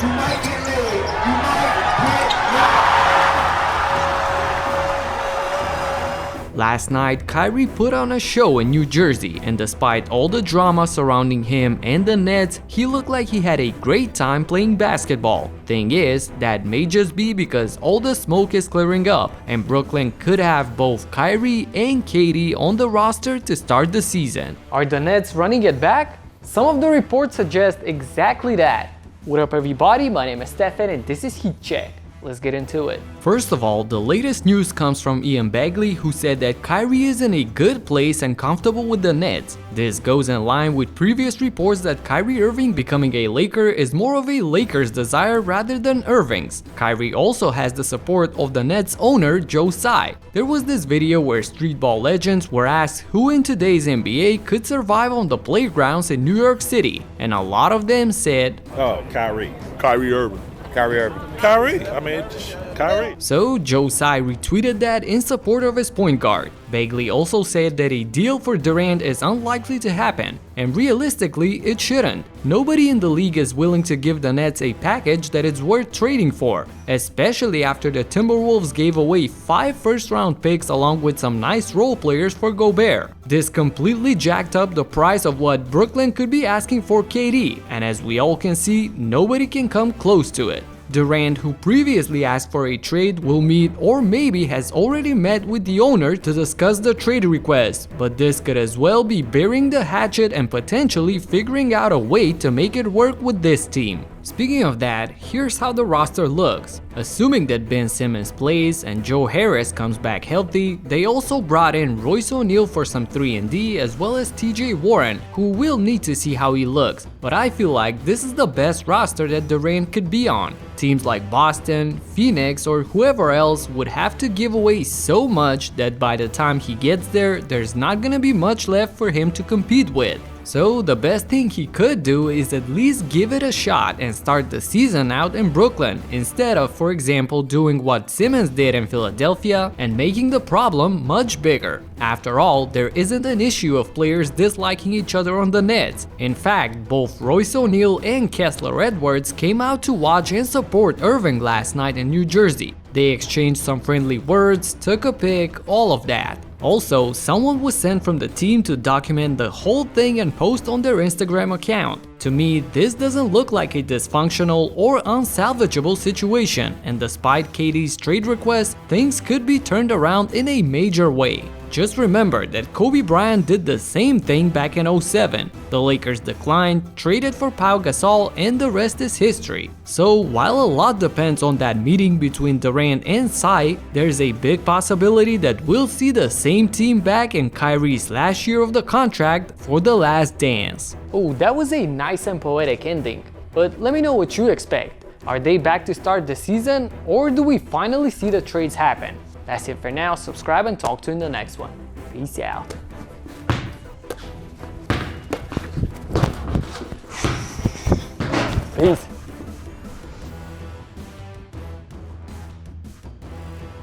You might get Lillard. You might get Lillard. Last night, Kyrie put on a show in New Jersey, and despite all the drama surrounding him and the Nets, he looked like he had a great time playing basketball. Thing is, that may just be because all the smoke is clearing up, and Brooklyn could have both Kyrie and KD on the roster to start the season. Are the Nets running it back? Some of the reports suggest exactly that. What up everybody, my name is Stefan and this is Heat Check. Let's get into it. First of all, the latest news comes from Ian Begley, who said that Kyrie is in a good place and comfortable with the Nets. This goes in line with previous reports that Kyrie Irving becoming a Laker is more of a Lakers desire rather than Irving's. Kyrie also has the support of the Nets owner Joe Tsai. There was this video where streetball legends were asked who in today's NBA could survive on the playgrounds in New York City, and a lot of them said, "Oh, Kyrie. Kyrie Irving. Kyrie Irving. Kyrie. I mean, Kyrie." So Joe Tsai retweeted that in support of his point guard. Begley also said that a deal for Durant is unlikely to happen, and realistically it shouldn't. Nobody in the league is willing to give the Nets a package that is worth trading for, especially after the Timberwolves gave away 5 first-round picks along with some nice role players for Gobert. This completely jacked up the price of what Brooklyn could be asking for KD, and as we all can see, nobody can come close to it. Durant, who previously asked for a trade, will meet or maybe has already met with the owner to discuss the trade request, but this could as well be burying the hatchet and potentially figuring out a way to make it work with this team. Speaking of that, here's how the roster looks. Assuming that Ben Simmons plays and Joe Harris comes back healthy, they also brought in Royce O'Neal for some 3-and-D as well as TJ Warren, who we'll need to see how he looks, but I feel like this is the best roster that Durant could be on. Teams like Boston, Phoenix, or whoever else would have to give away so much that by the time he gets there, there's not gonna be much left for him to compete with. So the best thing he could do is at least give it a shot and start the season out in Brooklyn, instead of, for example, doing what Simmons did in Philadelphia and making the problem much bigger. After all, there isn't an issue of players disliking each other on the Nets. In fact, both Royce O'Neal and Kessler Edwards came out to watch and support Irving last night in New Jersey. They exchanged some friendly words, took a pic, all of that. Also, someone was sent from the team to document the whole thing and post on their Instagram account. To me, this doesn't look like a dysfunctional or unsalvageable situation, and despite KD's trade request, things could be turned around in a major way. Just remember that Kobe Bryant did the same thing back in 07. The Lakers declined, traded for Pau Gasol, and the rest is history. So while a lot depends on that meeting between Durant and Tsai, there's a big possibility that we'll see the same team back in Kyrie's last year of the contract for the last dance. Oh, that was a nice and poetic ending. But let me know what you expect. Are they back to start the season, or do we finally see the trades happen? That's it for now. Subscribe and talk to you in the next one. Peace out. Peace.